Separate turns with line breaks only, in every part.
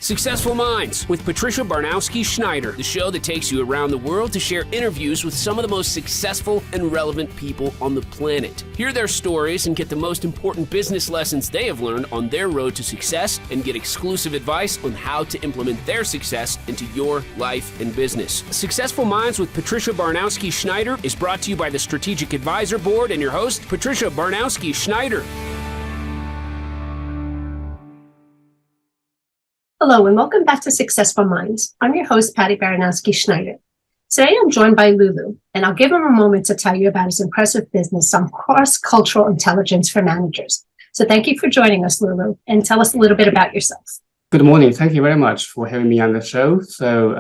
Successful Minds with Patricia Barnowski-Schneider, the show that takes you around the world to share interviews with some of the most successful and relevant people on the planet. Hear their stories and get the most important business lessons they have learned on their road to success and get exclusive advice on how to implement their success into your life and business. Successful Minds with Patricia Barnowski-Schneider is brought to you by the Strategic Advisor Board and your host, Patricia Barnowski-Schneider.
Hello and welcome back to Successful Minds. I'm your host, Patty Baranowski-Schneider. Today I'm joined by Liu Liu, and I'll give him a moment to tell you about his impressive business on cross-cultural intelligence for managers. So thank you for joining us, Liu Liu, and tell us a little bit about yourself.
Good morning. Thank you very much for having me on the show. So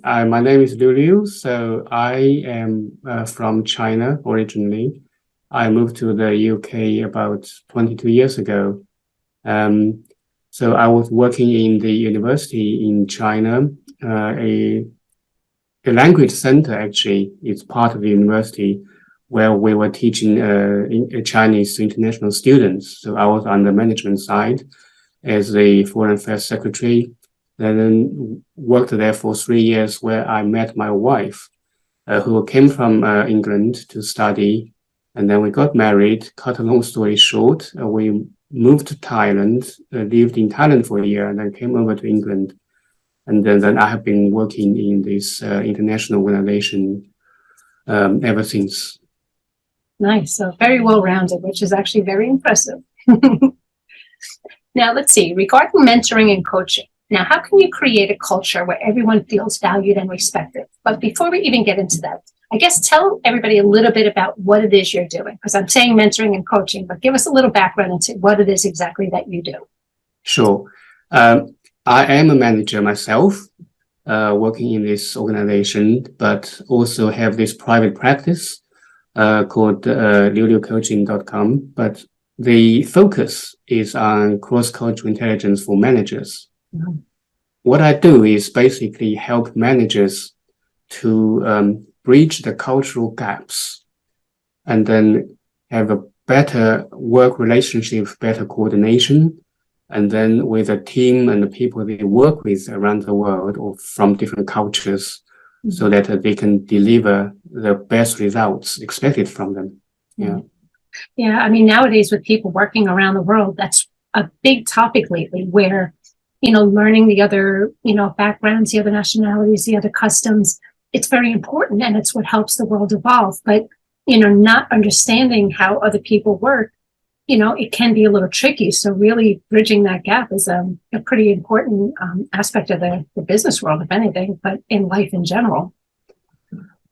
my name is Liu Liu. So I am from China originally. I moved to the UK about 22 years ago. So I was working in the university in China, a language center actually is part of the university where we were teaching Chinese international students. So I was on the management side as the foreign affairs secretary, then worked there for 3 years where I met my wife, who came from England to study. And then we got married. Cut a long story short, we moved to Thailand, lived in Thailand for a year, and then came over to England. And then I have been working in this international organization ever since.
Nice. So very well-rounded, which is actually very impressive. Now, let's see. Regarding mentoring and coaching, now, how can you create a culture where everyone feels valued and respected? But before we even get into that, I guess tell everybody a little bit about what it is you're doing, because I'm saying mentoring and coaching, but give us a little background into what it is exactly that you do.
Sure. I am a manager myself, working in this organization, but also have this private practice called liuliucoaching.com. But the focus is on cross-cultural intelligence for managers. Mm-hmm. What I do is basically help managers to bridge the cultural gaps and then have a better work relationship, better coordination, and then with a team and the people they work with around the world or from different cultures, mm-hmm. so that they can deliver the best results expected from them. Yeah.
Yeah. I mean, nowadays with people working around the world, that's a big topic lately where, learning the other, backgrounds, the other nationalities, the other customs, it's very important and it's what helps the world evolve. But, not understanding how other people work, it can be a little tricky. So really bridging that gap is a pretty important aspect of the business world, if anything, but in life in general.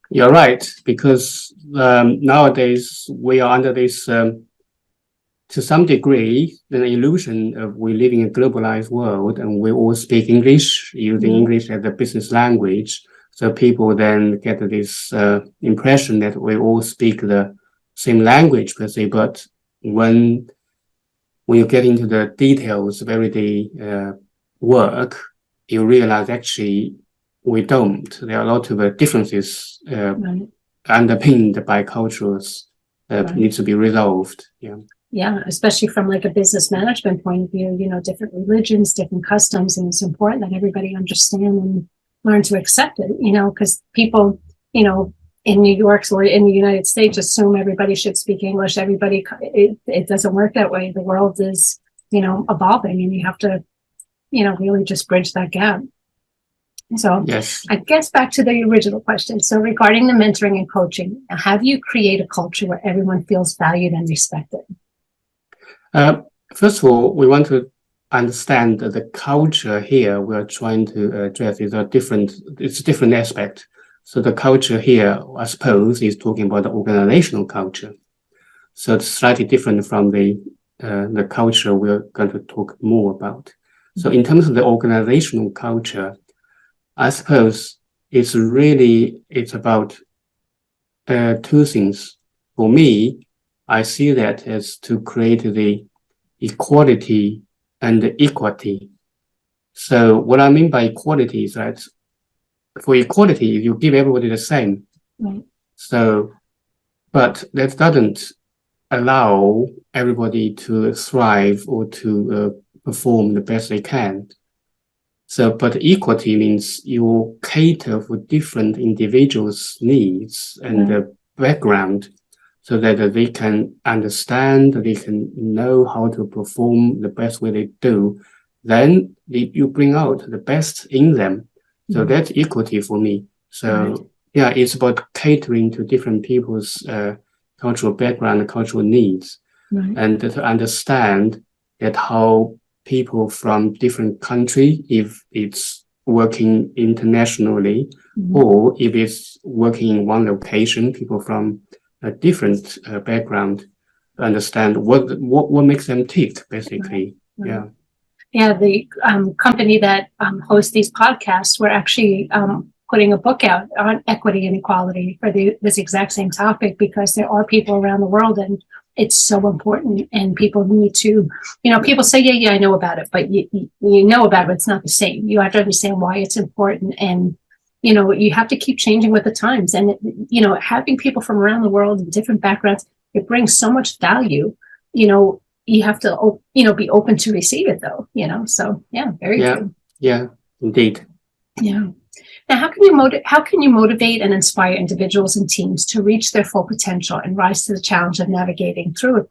You're right, because nowadays we are under this, to some degree, an illusion of we live in a globalized world and we all speak English, using mm-hmm. English as a business language. So people then get this impression that we all speak the same language per se, but when you get into the details of everyday work, you realize actually we don't. There are a lot of differences right. underpinned by cultures that right. needs to be resolved. Yeah.
Yeah, especially from like a business management point of view, different religions, different customs, and it's important that everybody understand and learn to accept it, because people, in New York or in the United States assume everybody should speak English. It doesn't work that way. The world is, evolving, and you have to, really just bridge that gap. So yes. I guess back to the original question. So regarding the mentoring and coaching, how do you create a culture where everyone feels valued and respected?
First of all, we want to understand that the culture here we are trying to address is a different aspect. So the culture here, I suppose, is talking about the organizational culture. So it's slightly different from the culture we're going to talk more about. So in terms of the organizational culture, I suppose it's about two things. For me, I see that as to create the equality and the equity. So what I mean by equality is that for equality, you give everybody the same. Right. So, but that doesn't allow everybody to thrive or to perform the best they can. So, but equity means you cater for different individuals' needs and background so that they can understand, they can know how to perform the best way they do. Then you bring out the best in them. So that's equity for me. So yeah, it's about catering to different people's cultural background, cultural needs, and to understand that how people from different country, if it's working internationally, or if it's working in one location, people from a different background, understand what makes them tick, basically. Yeah.
Yeah, the company that hosts these podcasts, we're actually putting a book out on equity and equality for this exact same topic, because there are people around the world and it's so important, and people need to, people say, yeah, I know about it, but you know about it, but it's not the same. You have to understand why it's important, and you have to keep changing with the times, and having people from around the world and different backgrounds, it brings so much value. You have to, be open to receive it, though. So yeah, very good.
Yeah, indeed.
Yeah. Now, how can you motivate and inspire individuals and teams to reach their full potential and rise to the challenge of navigating through a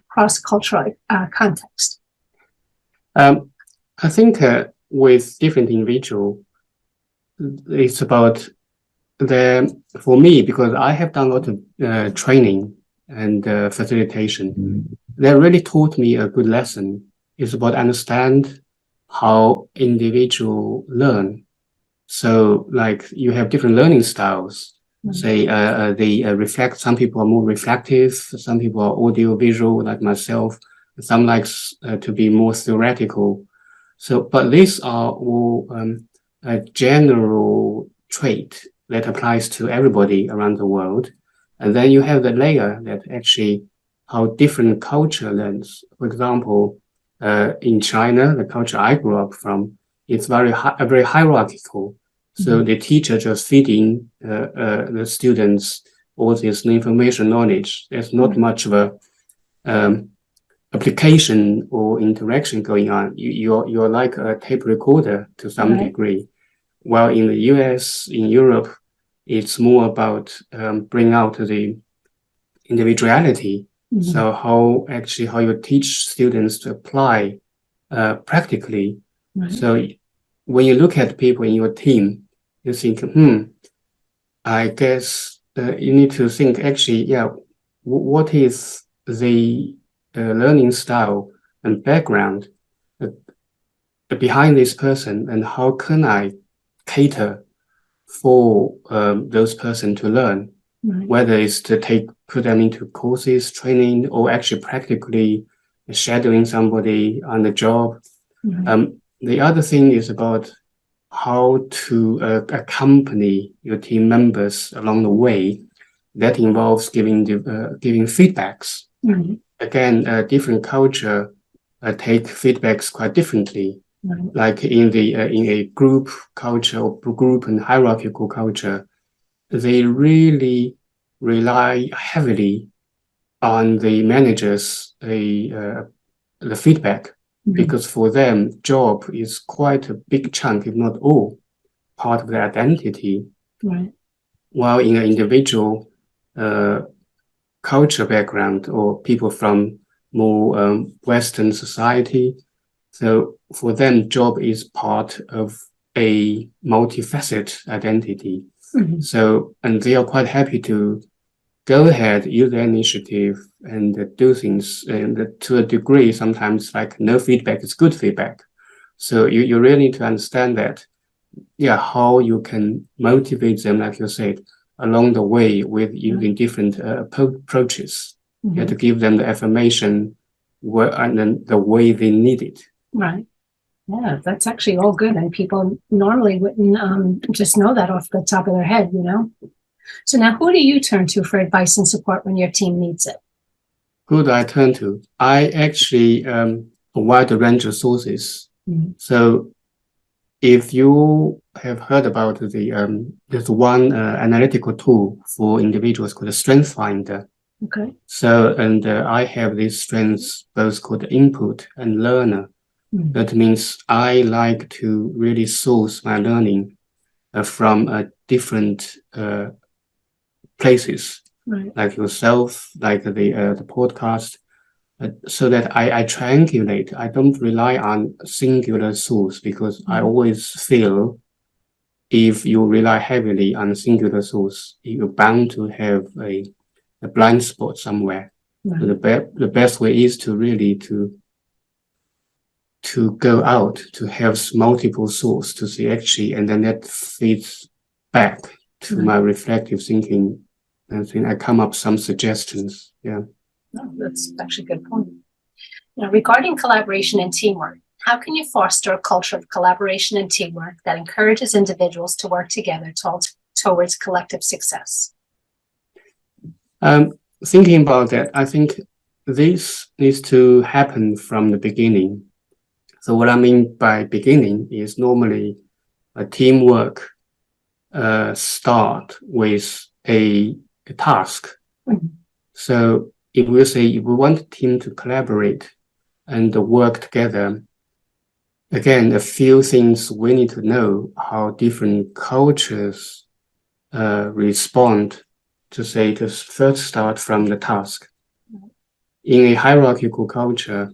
cross-cultural context?
I think with different individuals, it's about for me, because I have done a lot of training and facilitation. That really taught me a good lesson. It's about understand how individual learn. So like you have different learning styles. Say they reflect. Some people are more reflective. Some people are audio visual, like myself. Some likes to be more theoretical. So, but these are all a general trait that applies to everybody around the world. And then you have the layer that actually how different culture learns. For example, in China, the culture I grew up from, it's very hierarchical. So the teacher just feeding the students all this information knowledge. There's not much of a application or interaction going on. You're like a tape recorder to some degree. While in the US, in Europe, it's more about bring out the individuality. So how you teach students to apply practically. So when you look at people in your team, you think, I guess you need to think actually, what is the learning style and background behind this person, and how can I cater for those person to learn, whether it's to put them into courses, training, or actually practically shadowing somebody on the job. The other thing is about how to accompany your team members along the way. That involves giving feedbacks. Again, different culture take feedbacks quite differently. Like in a group culture or group and hierarchical culture, they really rely heavily on the managers, the feedback, because for them, job is quite a big chunk, if not all, part of their identity. While in an individual culture background or people from more Western society, so for them, job is part of a multifaceted identity. So, and they are quite happy to go ahead, use their initiative, and do things. And to a degree, sometimes like no feedback is good feedback. So you really need to understand that, how you can motivate them, like you said, along the way with using different approaches. You have to give them the affirmation and then the way they need it.
Right. Yeah, that's actually all good. And people normally wouldn't just know that off the top of their head, So now who do you turn to for advice and support when your team needs it?
Who do I turn to? I actually a wide range of sources. So if you have heard about there's one analytical tool for individuals called the Strength Finder.
Okay.
So, and I have these strengths both called input and learner. That means I like to really source my learning from different places,
Right.
like yourself, like the podcast, so that I triangulate. I don't rely on singular source because I always feel if you rely heavily on a singular source, you're bound to have a blind spot somewhere.
Right.
So the best way is to really to go out to have multiple sources to see actually, and then that feeds back to my reflective thinking. And then I come up some suggestions. Yeah.
No, that's actually a good point. Now, regarding collaboration and teamwork, how can you foster a culture of collaboration and teamwork that encourages individuals to work together towards collective success?
Thinking about that, I think this needs to happen from the beginning. So what I mean by beginning is normally a teamwork start with a task. So if we say if we want a team to collaborate and work together, again, a few things we need to know how different cultures respond to say to first start from the task. In a hierarchical culture,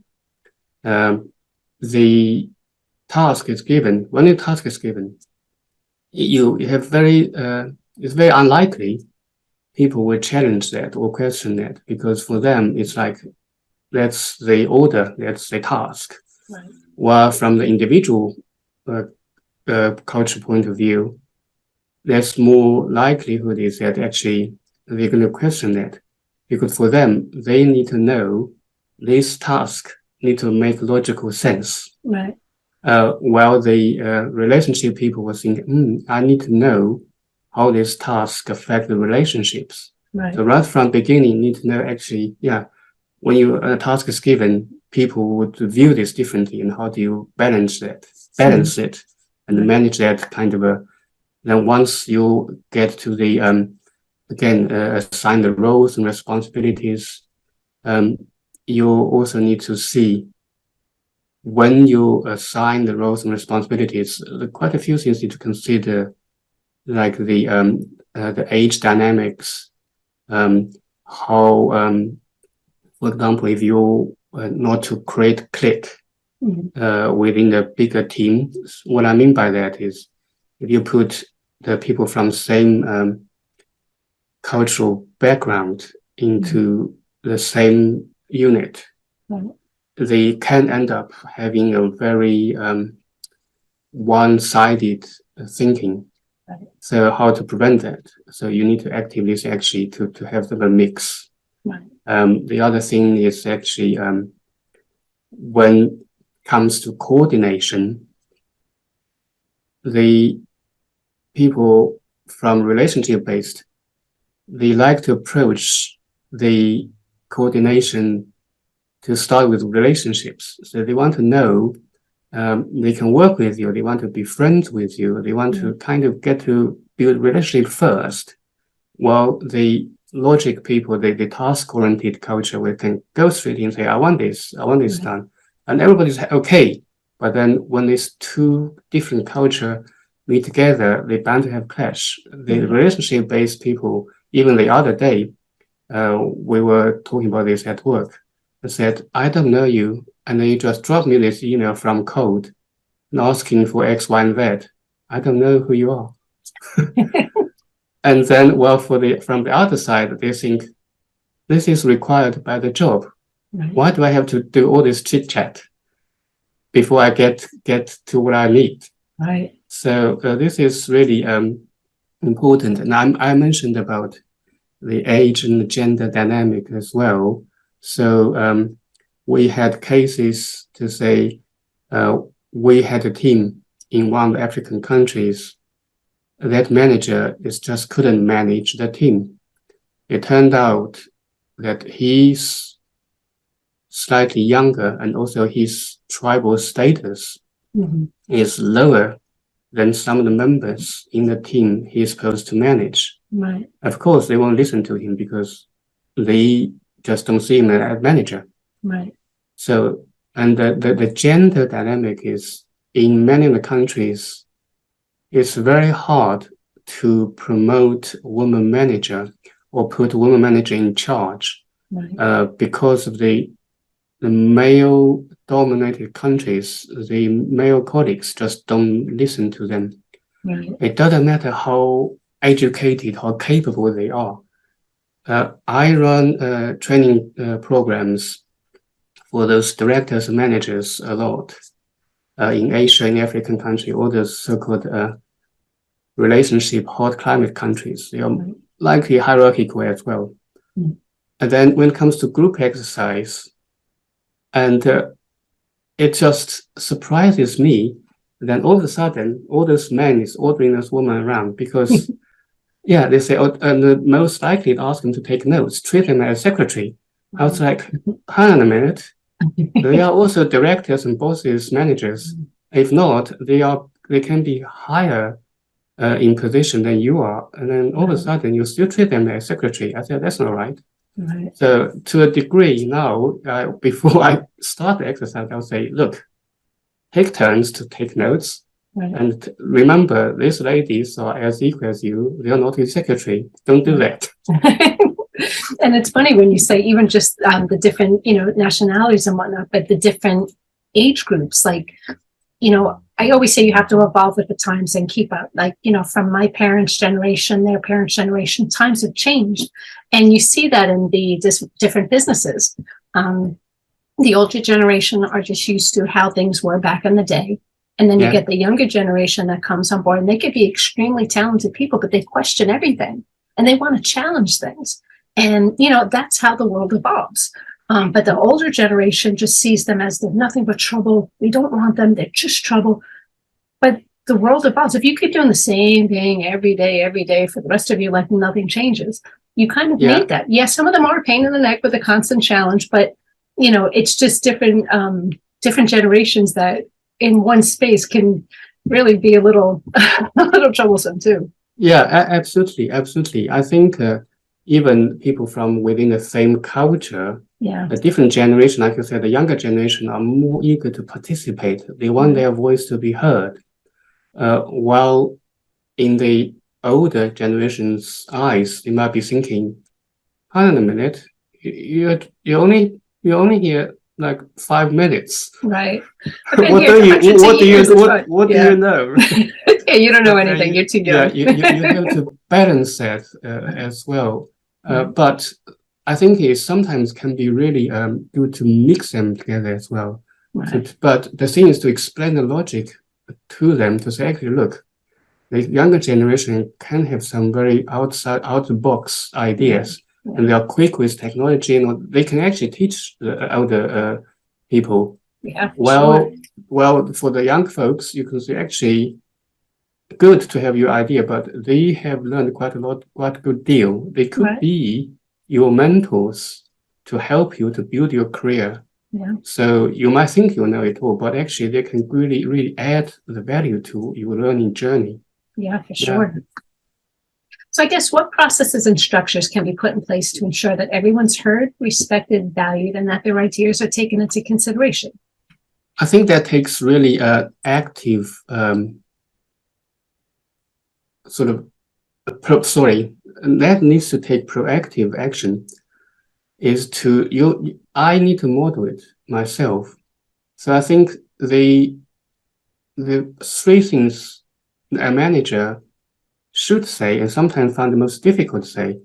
the task is given. When a task is given, you have it's very unlikely people will challenge that or question that because for them it's like that's the order, that's the task.
Right.
While from the individual culture point of view, there's more likelihood is that actually they're going to question that because for them they need to know this task need to make logical sense.
Right.
While the relationship people will think, I need to know how this task affect the relationships.
Right.
So right from beginning, you need to know actually, when a task is given, people would view this differently, and how do you balance it, and manage that kind of a. Then once you get to the assign the roles and responsibilities, you also need to see when you assign the roles and responsibilities, quite a few things need to consider, like the age dynamics, how, for example, if you not to create clique within the bigger team. What I mean by that is, if you put the people from same cultural background into the same unit, they can end up having a very one-sided thinking.
Right.
So how to prevent that? So you need to actively actually to have them a mix.
Right.
The other thing is actually when it comes to coordination, the people from relationship-based, they like to approach the coordination to start with relationships. So they want to know they can work with you, they want to be friends with you, they want to kind of get to build relationship first. While the logic people, the task-oriented culture, we can go straight in and say, I want this done. And everybody's okay. But then when these two different culture meet together, they bound to have clash. The relationship-based people, even the other day, we were talking about this at work. I said, I don't know you, and then you just drop me this email from code and asking for X, Y, and Z. I don't know who you are. And then, well, from the other side, they think this is required by the job.
Right.
Why do I have to do all this chit chat before I get to what I need?
Right.
So this is really important. And I mentioned about the age and the gender dynamic as well. So we had cases to say we had a team in one of the African countries. That manager just couldn't manage the team. It turned out that he's slightly younger, and also his tribal status is lower than some of the members in the team he's supposed to manage.
Right.
Of course, they won't listen to him because they just don't see him as a manager.
Right.
So And the gender dynamic is, in many of the countries, it's very hard to promote woman manager or put woman manager in charge, because of the male dominated countries. The male colleagues just don't listen to them. It doesn't matter how educated or capable they are. I run training programs for those directors and managers a lot in Asia, in African countries, all those so-called relationship hot climate countries. They are likely hierarchical as well. And then when it comes to group exercise, and it just surprises me, then all of a sudden, all those men is ordering those women around because, yeah, they say, and most likely ask them to take notes, treat them as secretary. I was like, hang on a minute. They are also directors and bosses, managers. If not, they can be higher in position than you are. And then all of a sudden, you still treat them as secretary. I said, that's not right. So to a degree now, before I start the exercise, I'll say, look, take turns to take notes. And remember, these ladies are as equal as you. They are not your secretary. Don't do that.
And it's funny when you say even just the different, nationalities and whatnot, but the different age groups, like, I always say you have to evolve with the times and keep up. Like, from my parents' generation, their parents' generation, times have changed. And you see that in the different businesses. The older generation are just used to how things were back in the day. And then you get the younger generation that comes on board, and they could be extremely talented people, but they question everything and they want to challenge things. And, that's how the world evolves. But the older generation just sees them as they're nothing but trouble. We don't want them. They're just trouble. But the world evolves. If you keep doing the same thing every day for the rest of your life, nothing changes. You kind of need that. Yes, some of them are a pain in the neck with a constant challenge, but, it's just different generations that in one space can really be a little troublesome too.
Yeah, absolutely. Absolutely. I think even people from within the same culture, a different generation, like you said, the younger generation are more eager to participate. They want their voice to be heard. While in the older generation's eyes, they might be thinking, hang on a minute, you're only here like 5 minutes.
Right.
What do you know?
Yeah, you don't know anything. You're too young.
You have to balance that as well. But I think it sometimes can be really good to mix them together as well. But the thing is to explain the logic to them, to say, actually, look, the younger generation can have some very out of the box ideas, and they are quick with technology, and they can actually teach the older people. Well, for the young folks, you can say actually good to have your idea, but they have learned quite a good deal. They could be your mentors to help you to build your career. So you might think you know it all, but actually they can really, really add the value to your learning journey.
Yeah, for sure. So I guess what processes and structures can be put in place to ensure that everyone's heard, respected, valued, and that their ideas are taken into consideration?
I think that takes really active that needs to take proactive action. I need to model it myself. So I think the three things a manager should say, and sometimes find the most difficult to say,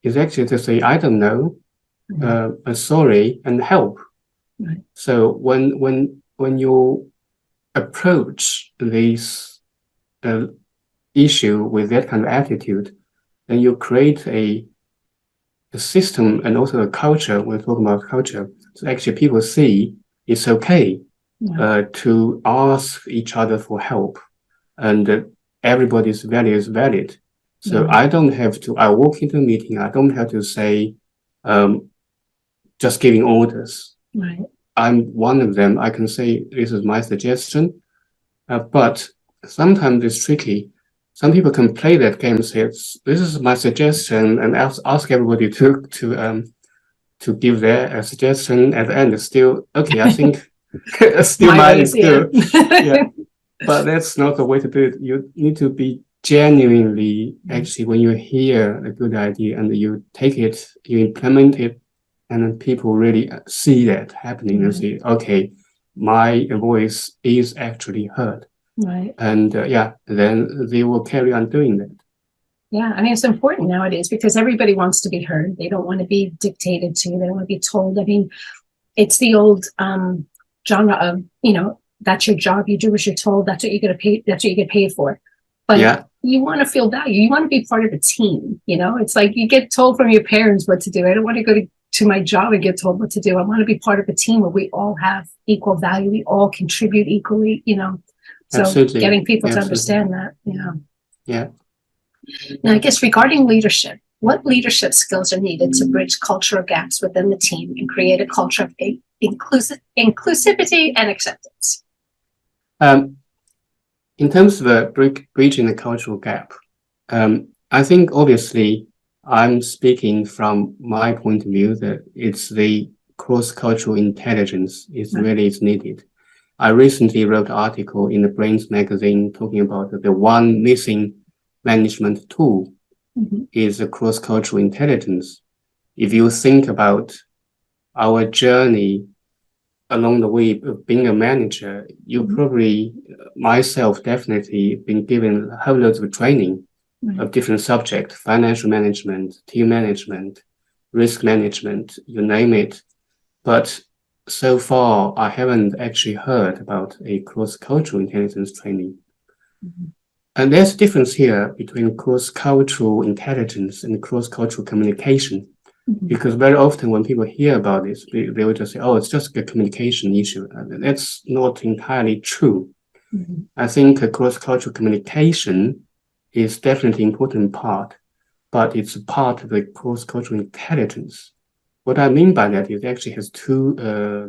is actually to say, I don't know, sorry, and help. So when you approach this issue with that kind of attitude, then you create a system and also a culture. We're talking about culture. So actually people see it's okay to ask each other for help, and everybody's value is valid. So I walk into a meeting, I don't have to say, just giving orders. I'm one of them. I can say, this is my suggestion, but sometimes it's tricky. Some people can play that game and say, this is my suggestion, and ask everybody to to give their suggestion at the end. Still, okay, I think still
My
mine
ways,
is good. Yeah. But that's not the way to do it. You need to be genuinely, actually, when you hear a good idea and you take it, you implement it, and then people really see that happening and say, okay, my voice is actually heard.
Right.
And then they will carry on doing that.
Yeah, I mean, it's important nowadays because everybody wants to be heard. They don't want to be dictated to. They don't want to be told. I mean, it's the old genre of, that's your job. You do as you're told. That's what you get paid. That's what you get paid for. But you want to feel value. You want to be part of a team. It's like you get told from your parents what to do. I don't want to go to my job and get told what to do. I want to be part of a team where we all have equal value. We all contribute equally. So
Absolutely.
getting people to understand that.
Yeah.
Now, I guess regarding leadership, what leadership skills are needed to bridge cultural gaps within the team and create a culture of inclusivity and acceptance?
In terms of bridging the cultural gap, I think obviously I'm speaking from my point of view that it's the cross-cultural intelligence is needed. I recently wrote an article in the Brains magazine talking about the one missing management tool is the cross-cultural intelligence. If you think about our journey along the way of being a manager, you probably, myself definitely, been given a whole lot of training of different subjects, financial management, team management, risk management, you name it. But so far, I haven't actually heard about a cross-cultural intelligence training. And there's a difference here between cross-cultural intelligence and cross-cultural communication. Because very often when people hear about this, they will just say, oh, it's just a communication issue. And that's not entirely true. I think a cross-cultural communication is definitely an important part, but it's a part of the cross-cultural intelligence. What I mean by that is it actually has two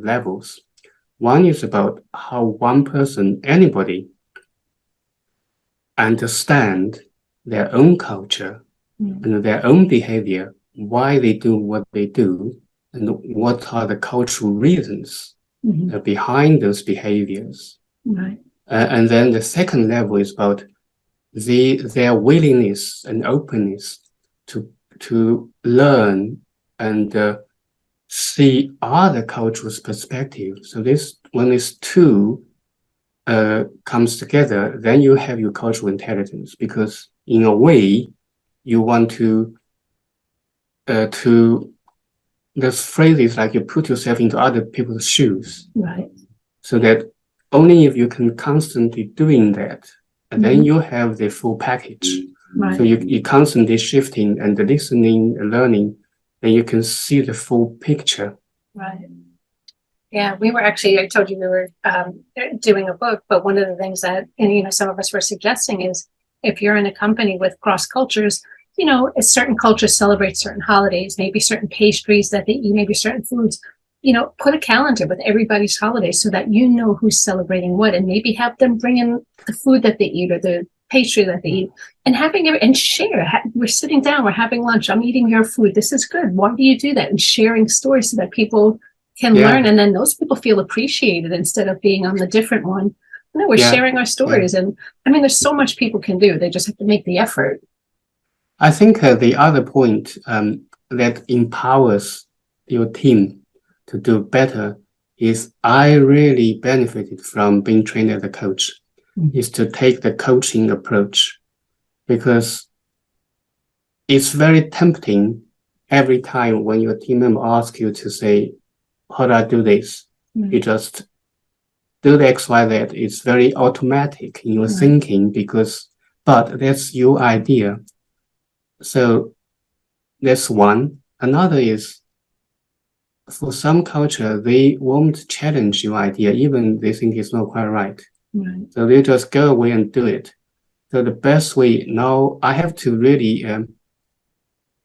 levels. One is about how one person, anybody, understand their own culture and their own behavior, why they do what they do, and what are the cultural reasons behind those behaviors. And then the second level is about their willingness and openness to learn and see other cultures' perspectives. So when these two comes together, then you have your cultural intelligence, because in a way you want to this phrase is like you put yourself into other people's shoes, so that only if you can constantly doing that, and then you have the full package. So you constantly shifting and listening and learning, then you can see the full picture.
Yeah, we were actually, I told you we were doing a book, but one of the things that, some of us were suggesting is if you're in a company with cross cultures, a certain culture celebrates certain holidays, maybe certain pastries that they eat, maybe certain foods, put a calendar with everybody's holidays so that you know who's celebrating what, and maybe have them bring in the food that they eat or the pastry that they eat, and and share. We're sitting down, we're having lunch, I'm eating your food, this is good, why do you do that? And sharing stories so that people can learn, and then those people feel appreciated instead of being on the different one. We're sharing our stories, and I mean, there's so much people can do. They just have to make the effort.
I think the other point that empowers your team to do better is I really benefited from being trained as a coach, is to take the coaching approach, because it's very tempting every time when your team member asks you to say, how do I do this? You just do the X, Y, Z. It's very automatic in your thinking but that's your idea. So that's one. Another is, for some culture, they won't challenge your idea, even they think it's not quite right. So they just go away and do it. So the best way now, I have to really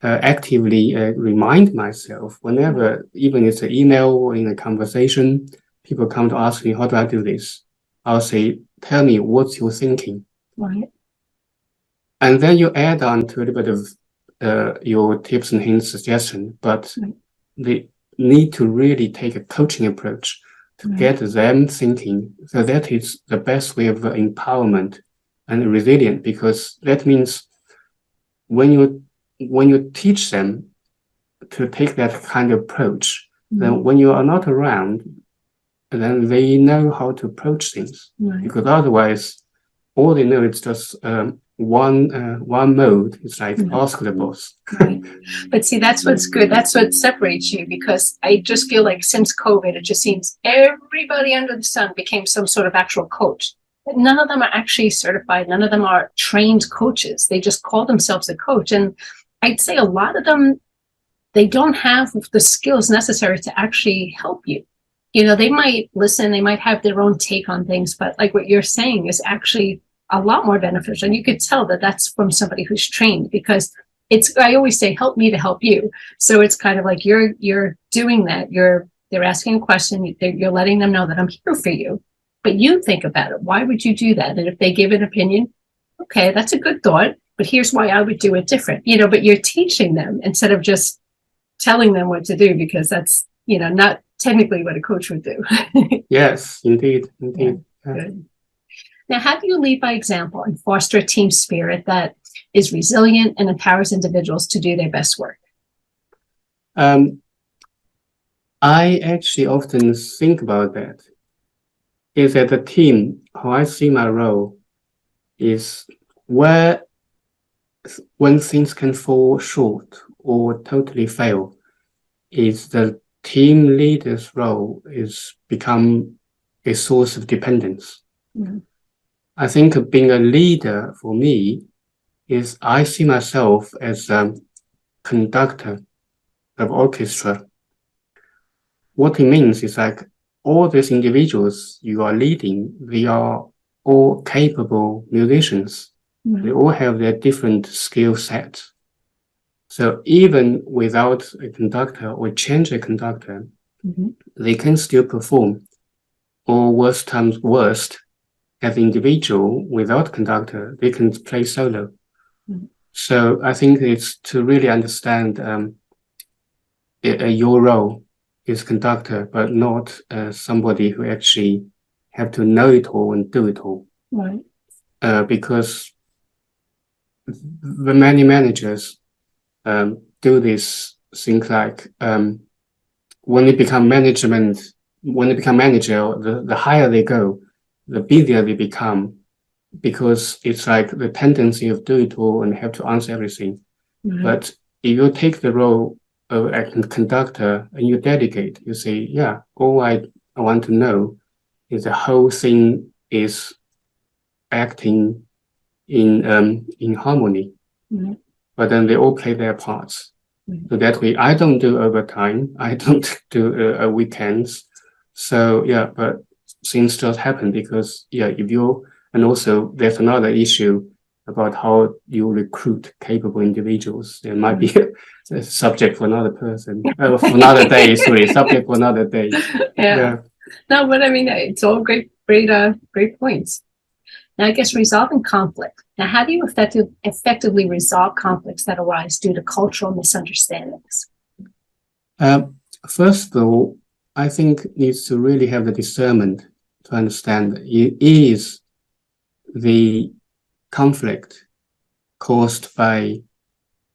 actively remind myself whenever, even it's an email or in a conversation, people come to ask me, how do I do this? I'll say, tell me, what's your thinking? And then you add on to a little bit of your tips and hints, suggestion. But need to really take a coaching approach to get them thinking. So that is the best way of empowerment and resilient, because that means when you teach them to take that kind of approach, then when you are not around, then they know how to approach things. Because otherwise, all they know is just one mode. It's like ask the boss.
But see, that's what's good. That's what separates you, because I just feel like since COVID, it just seems everybody under the sun became some sort of actual coach. But none of them are actually certified. None of them are trained coaches. They just call themselves a coach. And I'd say a lot of them, they don't have the skills necessary to actually help you. You know, they might listen, they might have their own take on things, but like what you're saying is actually a lot more beneficial. And you could tell that that's from somebody who's trained, because I always say, help me to help you. So it's kind of like you're doing that. They're asking a question. You're letting them know that I'm here for you, but you think about it. Why would you do that? And if they give an opinion, okay, that's a good thought, but here's why I would do it different, you know, but you're teaching them instead of just telling them what to do, because that's, you know, not technically what a coach would do.
Yes, indeed.
Yeah, good. Now, how do you lead by example and foster a team spirit that is resilient and empowers individuals to do their best work?
I actually often think about that. Is that the team, how I see my role, is where when things can fall short or totally fail, is the team leader's role is become a source of dependence. I think being a leader for me is I see myself as a conductor of orchestra. What it means is like all these individuals you are leading, they are all capable musicians. They all have their different skill sets. So even without a conductor or change a conductor, they can still perform. Or worst times worst, as an individual without conductor, they can play solo. So I think it's to really understand your role is conductor, but not somebody who actually have to know it all and do it all.
Right.
Because the many managers do this things like when they become manager, the higher they go, the busier they become, because it's like the tendency of do it all and have to answer everything. But if you take the role of a conductor and you delegate, you say, yeah, all I want to know is the whole thing is acting in harmony. But then they all play their parts. So that way, I don't do overtime. I don't do weekends. So yeah, but things just happen because and also there's another issue about how you recruit capable individuals. There might be a subject for another person, for another day. Sorry, subject for another day.
Yeah. No, but I mean, it's all great points. Now, I guess resolving conflict. Now, how do you effectively resolve conflicts that arise due to cultural misunderstandings?
First of all, I think needs to really have the discernment to understand is the conflict caused by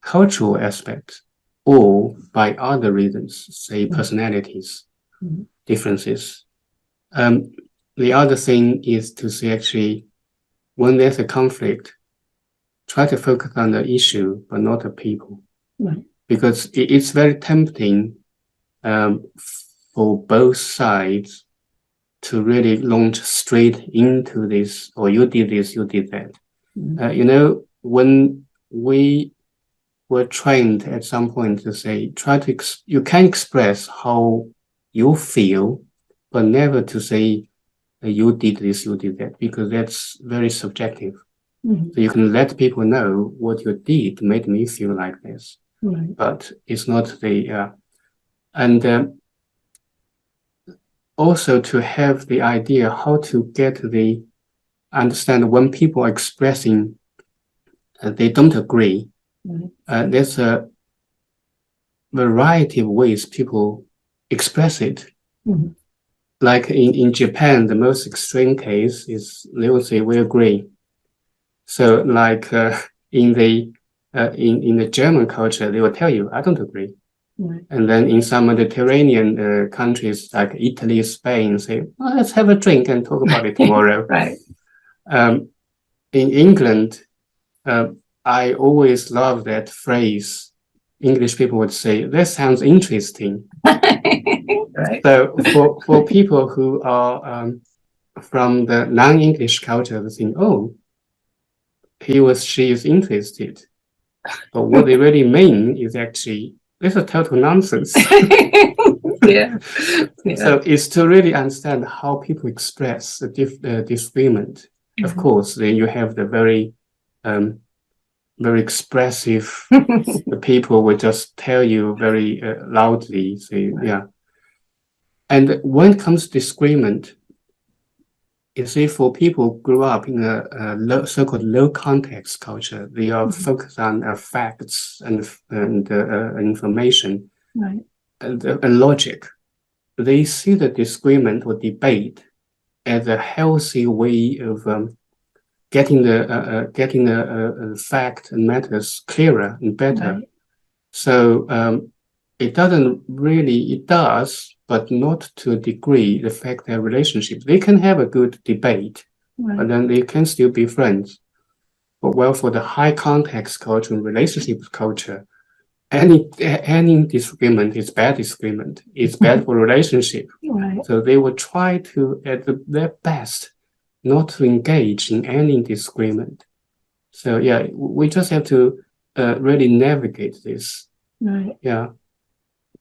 cultural aspects or by other reasons, say personalities, differences. The other thing is to say actually, when there's a conflict, try to focus on the issue, but not the people. Because it's very tempting for both sides to really launch straight into this, or you did this, you did that. When we were trained at some point to say, you can express how you feel, but never to say, you did this, you did that, because that's very subjective. So you can let people know what you did made me feel like this, but it's not and also to have the idea how to understand when people are expressing they don't agree. There's a variety of ways people express it.
Mhm.
Like in Japan, the most extreme case is they will say we agree. So like in the German culture, they will tell you I don't agree.
Right.
And then in some Mediterranean countries like Italy, Spain, say, well, let's have a drink and talk about it tomorrow.
Right.
In England, I always love that phrase. English people would say, that sounds interesting.
Right.
So for people who are from the non-English culture, they think, oh, she is interested. But what they really mean is actually, this is total nonsense.
Yeah. Yeah.
So it's to really understand how people express the disagreement. Of course, then you have the very expressive people will just tell you very loudly. So, yeah. And when it comes to disagreement, you see, for people who grew up in a so-called low context culture, they are focused on facts and information
Right.
and logic. They see the disagreement or debate as a healthy way of getting the fact and matters clearer and better.
Right.
So it does, but not to a degree, the fact that relationships, they can have a good debate,
Right.
but then they can still be friends. But well, for the high context culture and relationships culture, any disagreement is bad disagreement. It's bad for relationship.
Right.
So they will try to, at their best, not to engage in any disagreement. So yeah, we just have to really navigate this.
Right.
Yeah.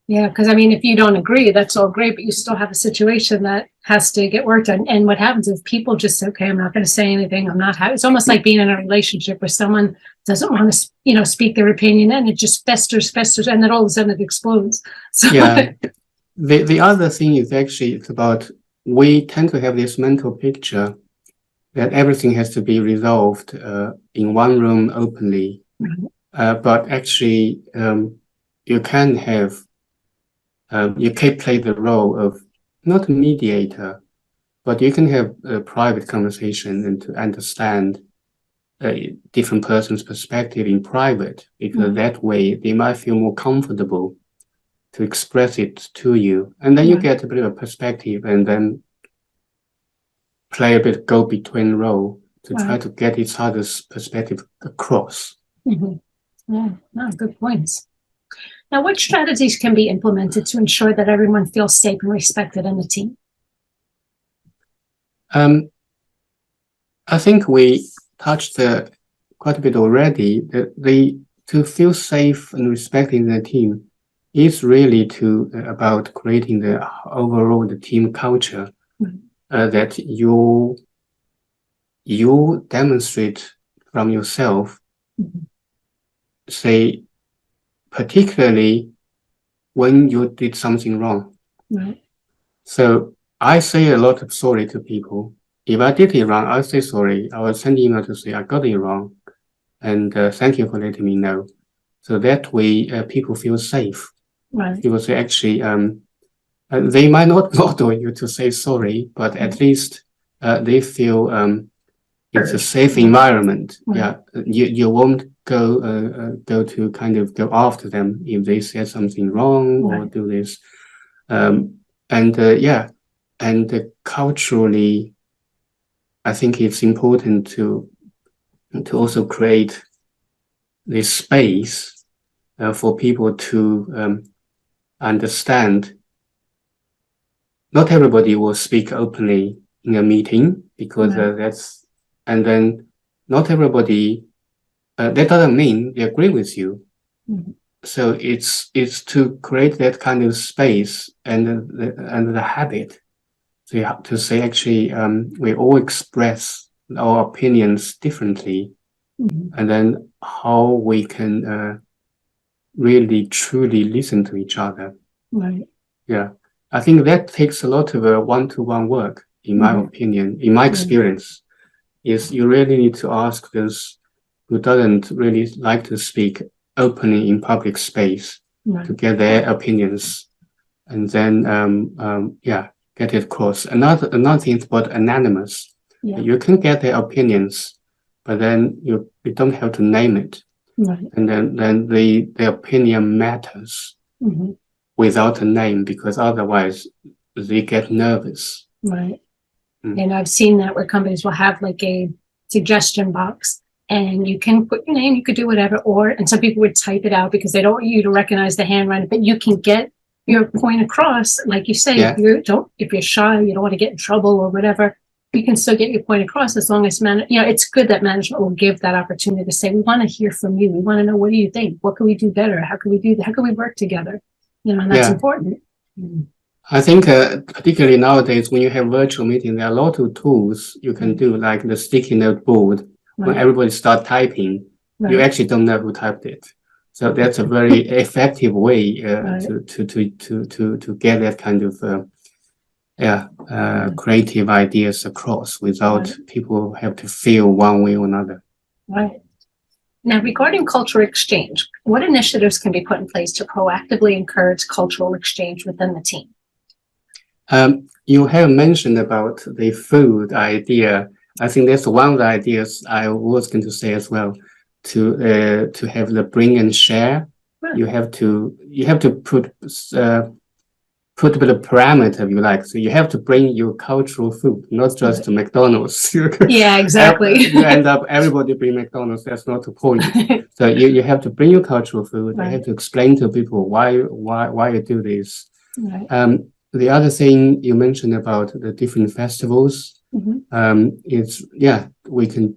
Yeah, because I mean, if you don't agree, that's all great, but you still have a situation that has to get worked on. And what happens is people just say, okay, I'm not going to say anything. It's almost like being in a relationship where someone doesn't want to, speak their opinion, and it just festers, and then all of a sudden it explodes. So
Yeah. The other thing is actually it's about, we tend to have this mental picture that everything has to be resolved in one room openly. But actually, you can have, you can play the role of not a mediator, but you can have a private conversation and to understand a different person's perspective in private, because that way they might feel more comfortable to express it to you. And then you get a bit of a perspective and then play a bit go-between role to try to get each other's perspective across.
Yeah, no, good points. Now, what strategies can be implemented to ensure that everyone feels safe and respected in the team?
I think we touched quite a bit already. To feel safe and respected in the team is really about creating the overall team culture that you demonstrate from yourself. Say, particularly when you did something wrong.
Right.
So I say a lot of sorry to people. If I did it wrong, I'll say sorry. I will send email to say I got it wrong, and thank you for letting me know. So that way, people feel safe.
Right.
People say actually, they might not order you to say sorry, but at least they feel it's a safe environment. Yeah, you won't go to kind of go after them if they said something wrong or do this. And culturally, I think it's important to also create this space for people to understand. Not everybody will speak openly in a meeting because and then not everybody, that doesn't mean they agree with you. So it's to create that kind of space and the habit to say actually we all express our opinions differently, and then how we can really truly listen to each other.
Right.
Yeah, I think that takes a lot of one-to-one work, in my opinion, in my experience. Is you really need to ask those who doesn't really like to speak openly in public space to get their opinions and then get it across. Another thing is about anonymous.
Yeah.
You can get their opinions, but then you don't have to name it.
Right.
And then the opinion matters without a name, because otherwise they get nervous.
Right. And I've seen that where companies will have like a suggestion box, and you can put your name, you could do whatever, and some people would type it out because they don't want you to recognize the handwriting, but you can get your point across. Like you say, if you're shy, you don't want to get in trouble or whatever, you can still get your point across as long as it's good that management will give that opportunity to say, we want to hear from you. We want to know, what do you think? What can we do better? How can we do that? How can we work together? And that's important.
I think particularly nowadays, when you have virtual meeting, there are a lot of tools you can do, like the sticky note board. When everybody start typing, you actually don't know who typed it. So that's a very effective way to get that kind of creative ideas across without people have to feel one way or another.
Right. Now, regarding cultural exchange, what initiatives can be put in place to proactively encourage cultural exchange within the team?
You have mentioned about the food idea. I think that's one of the ideas I was going to say as well. To have the bring and share, you have to put a bit of parameter, if you like. So you have to bring your cultural food, not just McDonald's.
Yeah, exactly.
You end up everybody bring McDonald's. That's not the point. So you have to bring your cultural food. You have to explain to people why you do this.
Right.
The other thing you mentioned about the different festivals, is we can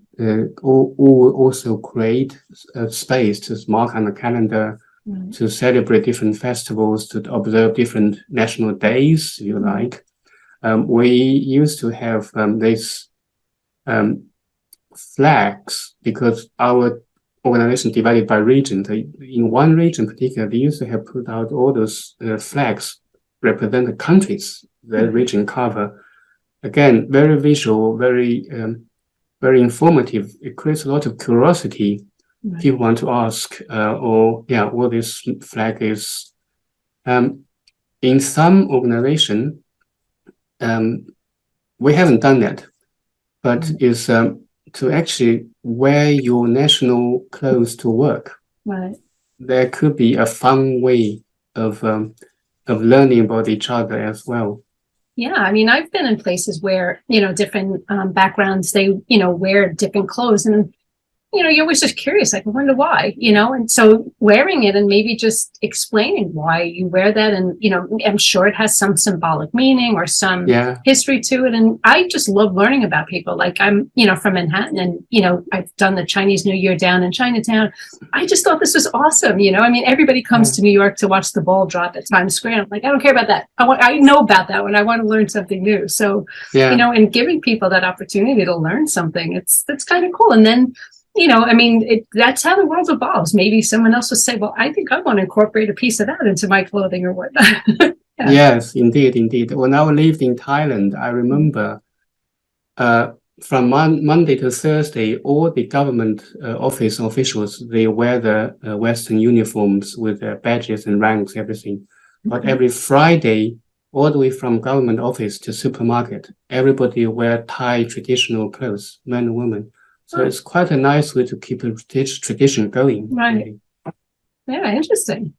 also create a space to mark on the calendar to celebrate different festivals, to observe different national days, if you like. We used to have these flags, because our organization divided by region. In one region in particular, they used to have put out all those flags represent the countries that region cover. Again, very visual, very informative. It creates a lot of curiosity. People want to ask, what this flag is. In some organization, we haven't done that, but is to actually wear your national clothes to work.
Right.
There could be a fun way of learning about each other as well.
Yeah, I mean, I've been in places where, different backgrounds, they, wear different clothes, and, you're always just curious, like, I wonder why, and so wearing it and maybe just explaining why you wear that. And, I'm sure it has some symbolic meaning or some history to it. And I just love learning about people. Like, I'm, from Manhattan, and, I've done the Chinese New Year down in Chinatown. I just thought this was awesome. I mean, everybody comes to New York to watch the ball drop at Times Square. I'm like, I don't care about that. I know about that when I want to learn something new. So, and giving people that opportunity to learn something, that's kind of cool. And then, I mean, that's how the world evolves. Maybe someone else will say, well, I think I want to incorporate a piece of that into my clothing or whatnot.
Yes, indeed. When I lived in Thailand, I remember from Monday to Thursday, all the government office officials, they wear the Western uniforms with their badges and ranks, everything. But every Friday, all the way from government office to supermarket, everybody wear Thai traditional clothes, men and women. So it's quite a nice way to keep a tradition going.
Right.
Really.
Yeah, interesting.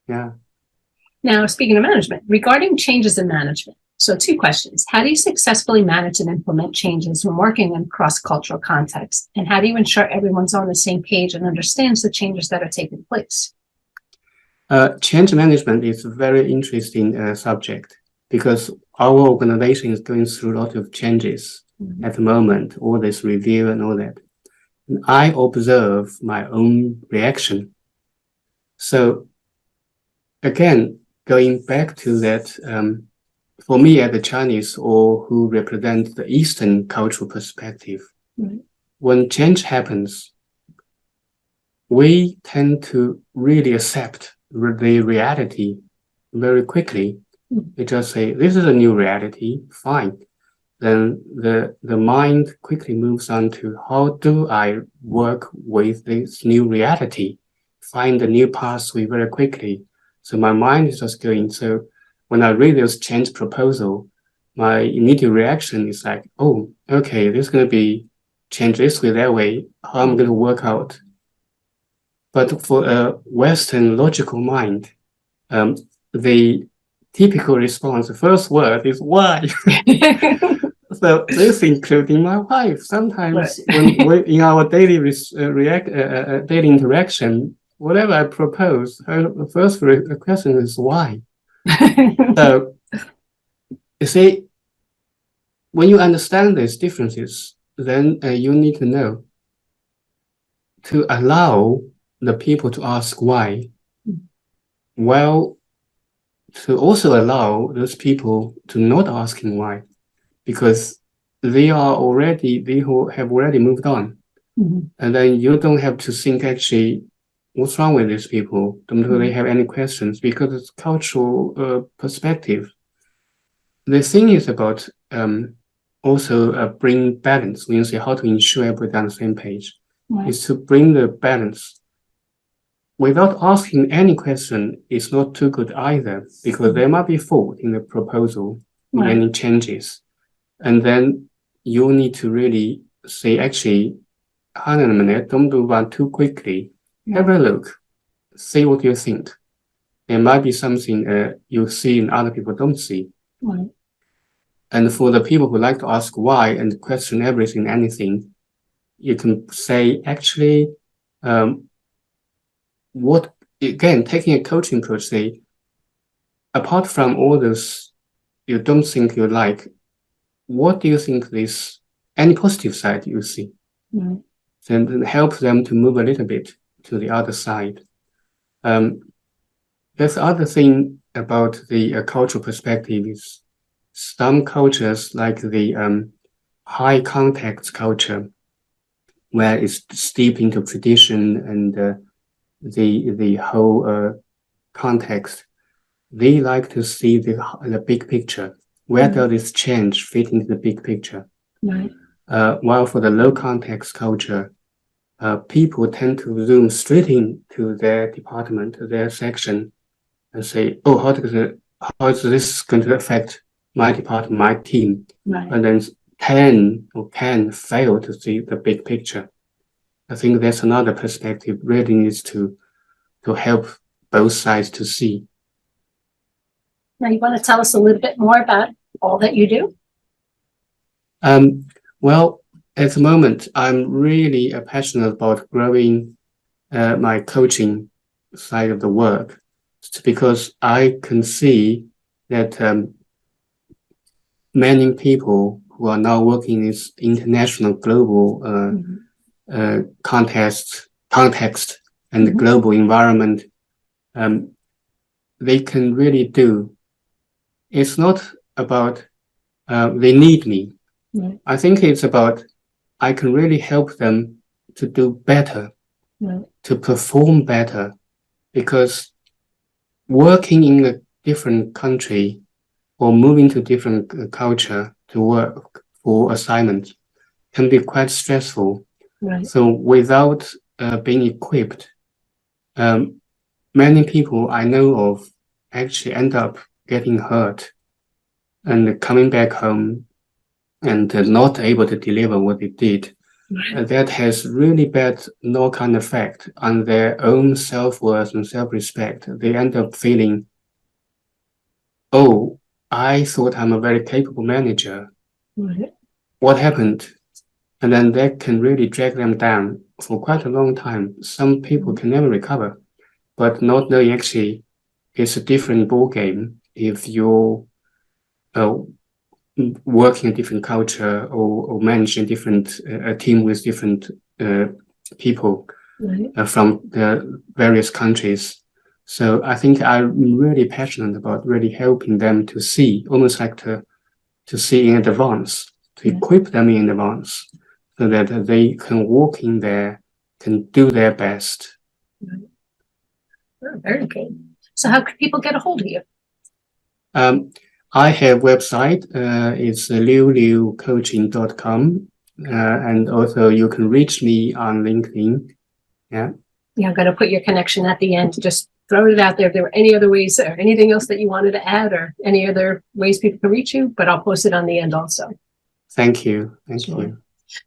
Yeah.
Now, speaking of management, regarding changes in management. So 2 questions. How do you successfully manage and implement changes when working in cross-cultural contexts? And how do you ensure everyone's on the same page and understands the changes that are taking place?
Change management is a very interesting subject, because our organization is going through a lot of changes at the moment, all this review and all that. And I observe my own reaction. So again, going back to that, for me as a Chinese, or who represent the Eastern cultural perspective, when change happens, we tend to really accept the reality very quickly. We just say, this is a new reality, fine. Then the mind quickly moves on to, how do I work with this new reality? Find a new pathway very quickly. So my mind is just going. So when I read this change proposal, my immediate reaction is like, oh, okay, this is going to be change this way, that way, how I'm going to work out. But for a Western logical mind, the typical response, the first word is why. So this including my wife. Sometimes when we in our daily daily interaction, whatever I propose, her first question is why. So you see, when you understand these differences, then you need to know to allow the people to ask why, while to also allow those people to not asking why, because they have already moved on.
Mhm.
And then you don't have to think actually what's wrong with these people. Don't they have any questions? Because it's cultural perspective. The thing is about also bring balance. When you say how to ensure everybody on the same page,
Right.
is to bring the balance. Without asking any question is not too good either, because there might be fault in the proposal, in
Right.
any changes. And then you need to really say, actually, hang on a minute, don't move on too quickly. Have a look, see what you think. There might be something you see and other people don't see.
Right.
And for the people who like to ask why and question everything, anything, you can say, actually, what, again, taking a coaching approach, say, apart from all this you don't think you like, what do you think this, any positive side you see?
Right.
Then help them to move a little bit to the other side. There's the other thing about the cultural perspective is some cultures like the high context culture, where it's steeped into tradition and the whole context. They like to see the big picture. Where does this change fit into the big picture?
Right.
While for the low context culture, people tend to zoom straight into their department, their section, and say, "Oh, how is this going to affect my department, my team?"
Right.
And then can fail to see the big picture. I think that's another perspective really needs to help both sides to see.
Now, you want to tell us a little bit more about all that you do?
Well, at the moment, I'm really passionate about growing my coaching side of the work. It's because I can see that many people who are now working in this international global context and the global environment, they can really do. It's not about they need me.
Right.
I think it's about I can really help them to do better,
Right.
to perform better, because working in a different country or moving to different culture to work for assignment can be quite stressful.
Right.
So without being equipped, many people I know of actually end up getting hurt and coming back home and not able to deliver what they did.
Right.
That has really bad knock-on effect on their own self-worth and self-respect. They end up feeling, oh, I thought I'm a very capable manager.
Right.
What happened? And then that can really drag them down for quite a long time. Some people can never recover, but not knowing actually it's a different ball game if you're working a different culture or managing different a team with different people from the various countries. So I think I'm really passionate about really helping them to see, almost like to see in advance, to equip them in advance, so that they can walk in there, can do their best.
Oh, very good. So how could people get a hold of you?
I have website, it's liuliucoaching.com, and also you can reach me on LinkedIn. Yeah.
Yeah, I'm going to put your connection at the end just throw it out there. If there were any other ways or anything else that you wanted to add or any other ways people can reach you, but I'll post it on the end also.
Thank you. Thank
Sure.
you.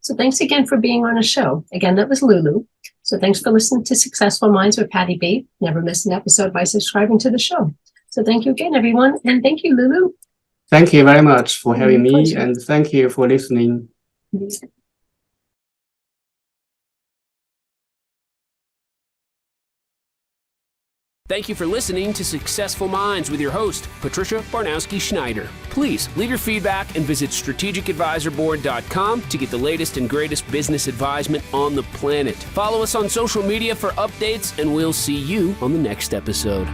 So thanks again for being on a show. Again, that was Lulu. So thanks for listening to Successful Minds with Patty B. Never miss an episode by subscribing to the show. So thank you again, everyone. And thank you, Lulu.
Thank you very much for having me,
Pleasure.
and thank you for listening.
Thank you for listening to Successful Minds with your host, Patricia Barnowski-Schneider. Please leave your feedback and visit strategicadvisorboard.com to get the latest and greatest business advisement on the planet. Follow us on social media for updates, and we'll see you on the next episode.